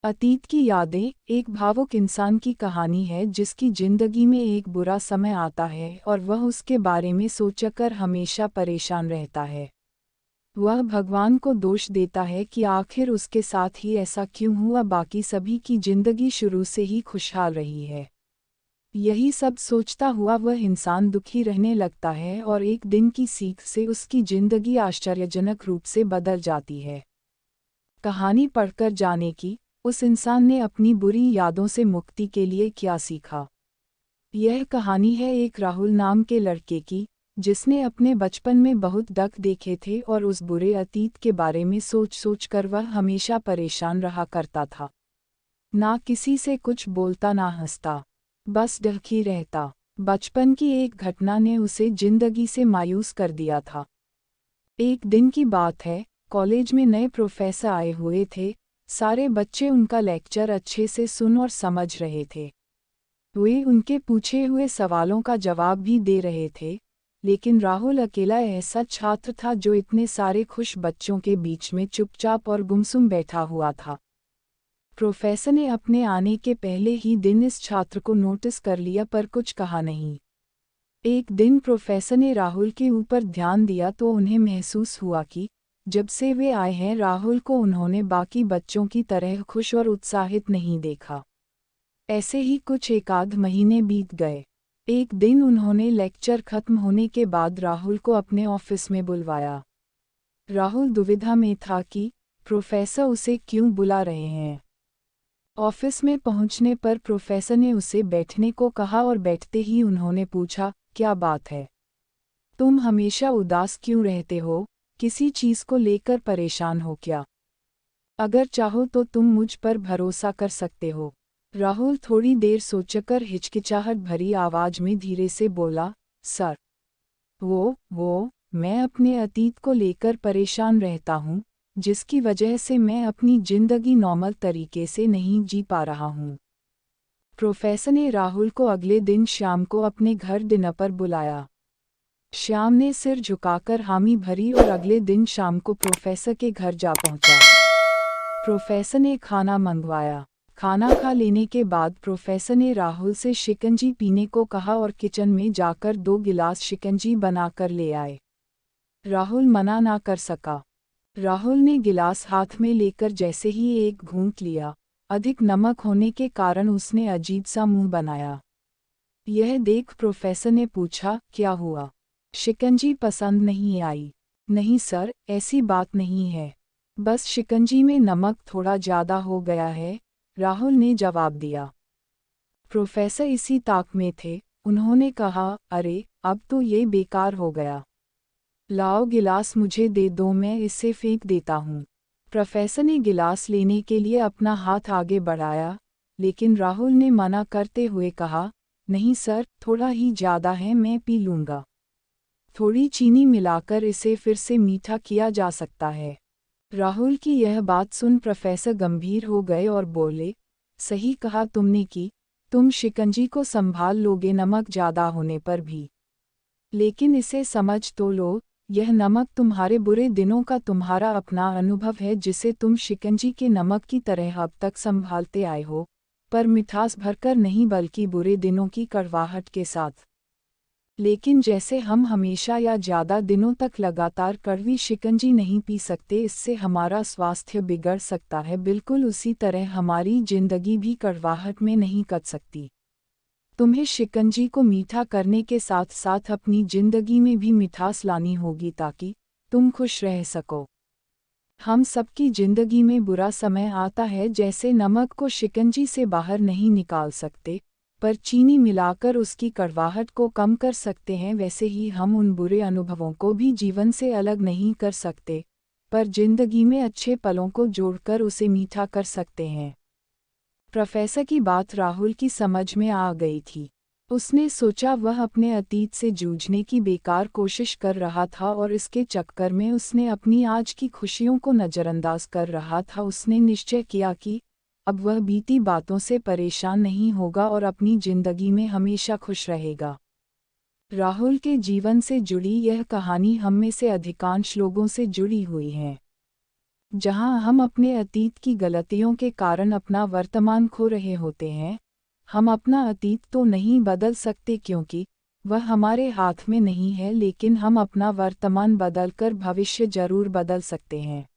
अतीत की यादें एक भावुक इंसान की कहानी है जिसकी जिंदगी में एक बुरा समय आता है और वह उसके बारे में सोचकर हमेशा परेशान रहता है। वह भगवान को दोष देता है कि आखिर उसके साथ ही ऐसा क्यों हुआ, बाकी सभी की जिंदगी शुरू से ही खुशहाल रही है। यही सब सोचता हुआ वह इंसान दुखी रहने लगता है और एक दिन की सीख से उसकी जिंदगी आश्चर्यजनक रूप से बदल जाती है। कहानी पढ़कर जाने की उस इंसान ने अपनी बुरी यादों से मुक्ति के लिए क्या सीखा। यह कहानी है एक राहुल नाम के लड़के की, जिसने अपने बचपन में बहुत दुख देखे थे और उस बुरे अतीत के बारे में सोच कर वह हमेशा परेशान रहा करता था। ना किसी से कुछ बोलता ना हंसता, बस दुखी रहता। बचपन की एक घटना ने उसे जिंदगी से मायूस कर दिया था। एक दिन की बात है, कॉलेज में नए प्रोफेसर आए हुए थे। सारे बच्चे उनका लेक्चर अच्छे से सुन और समझ रहे थे। वे उनके पूछे हुए सवालों का जवाब भी दे रहे थे, लेकिन राहुल अकेला ऐसा छात्र था जो इतने सारे खुश बच्चों के बीच में चुपचाप और गुमसुम बैठा हुआ था। प्रोफेसर ने अपने आने के पहले ही दिन इस छात्र को नोटिस कर लिया पर कुछ कहा नहीं। एक दिन प्रोफेसर ने राहुल के ऊपर ध्यान दिया तो उन्हें महसूस हुआ कि जब से वे आए हैं राहुल को उन्होंने बाकी बच्चों की तरह खुश और उत्साहित नहीं देखा। ऐसे ही कुछ एकाध महीने बीत गए। एक दिन उन्होंने लेक्चर खत्म होने के बाद राहुल को अपने ऑफिस में बुलवाया। राहुल दुविधा में था कि प्रोफेसर उसे क्यों बुला रहे हैं। ऑफिस में पहुंचने पर प्रोफेसर ने उसे बैठने को कहा और बैठते ही उन्होंने पूछा, क्या बात है? तुम हमेशा उदास क्यों रहते हो? किसी चीज़ को लेकर परेशान हो क्या? अगर चाहो तो तुम मुझ पर भरोसा कर सकते हो। राहुल थोड़ी देर सोचकर हिचकिचाहट भरी आवाज में धीरे से बोला, सर, मैं अपने अतीत को लेकर परेशान रहता हूँ, जिसकी वजह से मैं अपनी जिंदगी नॉर्मल तरीके से नहीं जी पा रहा हूँ। प्रोफेसर ने राहुल को अगले दिन शाम को अपने घर डिनर पर बुलाया। श्याम ने सिर झुकाकर हामी भरी और अगले दिन शाम को प्रोफेसर के घर जा पहुंचा। प्रोफेसर ने खाना मंगवाया। खाना खा लेने के बाद प्रोफेसर ने राहुल से शिकंजी पीने को कहा और किचन में जाकर 2 गिलास शिकंजी बनाकर ले आए। राहुल मना ना कर सका। राहुल ने गिलास हाथ में लेकर जैसे ही एक घूंट लिया, अधिक नमक होने के कारण उसने अजीब सा मुंह बनाया। यह देख प्रोफेसर ने पूछा, क्या हुआ? शिकंजी पसंद नहीं आई? नहीं सर, ऐसी बात नहीं है, बस शिकंजी में नमक थोड़ा ज़्यादा हो गया है, राहुल ने जवाब दिया। प्रोफेसर इसी ताक में थे। उन्होंने कहा, अरे अब तो ये बेकार हो गया। लाओ गिलास मुझे दे दो, मैं इसे फेंक देता हूँ। प्रोफेसर ने गिलास लेने के लिए अपना हाथ आगे बढ़ाया, लेकिन राहुल ने मना करते हुए कहा, नहीं सर, थोड़ा ही ज़्यादा है, मैं पी लूँगा। थोड़ी चीनी मिलाकर इसे फिर से मीठा किया जा सकता है। राहुल की यह बात सुन प्रोफेसर गंभीर हो गए और बोले, सही कहा तुमने कि तुम शिकंजी को संभाल लोगे नमक ज़्यादा होने पर भी, लेकिन इसे समझ तो लो, यह नमक तुम्हारे बुरे दिनों का तुम्हारा अपना अनुभव है जिसे तुम शिकंजी के नमक की तरह अब तक संभालते आए हो, पर मिठास भरकर नहीं बल्कि बुरे दिनों की कड़वाहट के साथ। लेकिन जैसे हम हमेशा या ज़्यादा दिनों तक लगातार कड़वी शिकंजी नहीं पी सकते, इससे हमारा स्वास्थ्य बिगड़ सकता है, बिल्कुल उसी तरह हमारी जिंदगी भी कड़वाहट में नहीं कट सकती। तुम्हें शिकंजी को मीठा करने के साथ साथ अपनी जिंदगी में भी मिठास लानी होगी ताकि तुम खुश रह सको। हम सबकी जिंदगी में बुरा समय आता है, जैसे नमक को शिकंजी से बाहर नहीं निकाल सकते, पर चीनी मिलाकर उसकी कड़वाहट को कम कर सकते हैं, वैसे ही हम उन बुरे अनुभवों को भी जीवन से अलग नहीं कर सकते, पर जिंदगी में अच्छे पलों को जोड़कर उसे मीठा कर सकते हैं। प्रोफेसर की बात राहुल की समझ में आ गई थी। उसने सोचा वह अपने अतीत से जूझने की बेकार कोशिश कर रहा था और इसके चक्कर में उसने अपनी आज की खुशियों को नज़रअंदाज कर रहा था। उसने निश्चय किया कि अब वह बीती बातों से परेशान नहीं होगा और अपनी जिंदगी में हमेशा खुश रहेगा। राहुल के जीवन से जुड़ी यह कहानी हम में से अधिकांश लोगों से जुड़ी हुई है। जहां हम अपने अतीत की गलतियों के कारण अपना वर्तमान खो रहे होते हैं। हम अपना अतीत तो नहीं बदल सकते क्योंकि वह हमारे हाथ में नहीं है, लेकिन हम अपना वर्तमान बदलकर भविष्य जरूर बदल सकते हैं।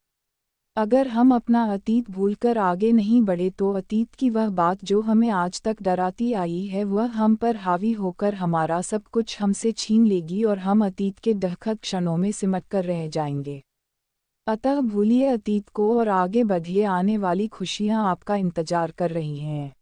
अगर हम अपना अतीत भूलकर आगे नहीं बढ़े तो अतीत की वह बात जो हमें आज तक डराती आई है वह हम पर हावी होकर हमारा सब कुछ हमसे छीन लेगी और हम अतीत के दहकते क्षणों में सिमटकर रह जाएंगे। अतः भूलिए अतीत को और आगे बढ़िए, आने वाली खुशियां आपका इंतजार कर रही हैं।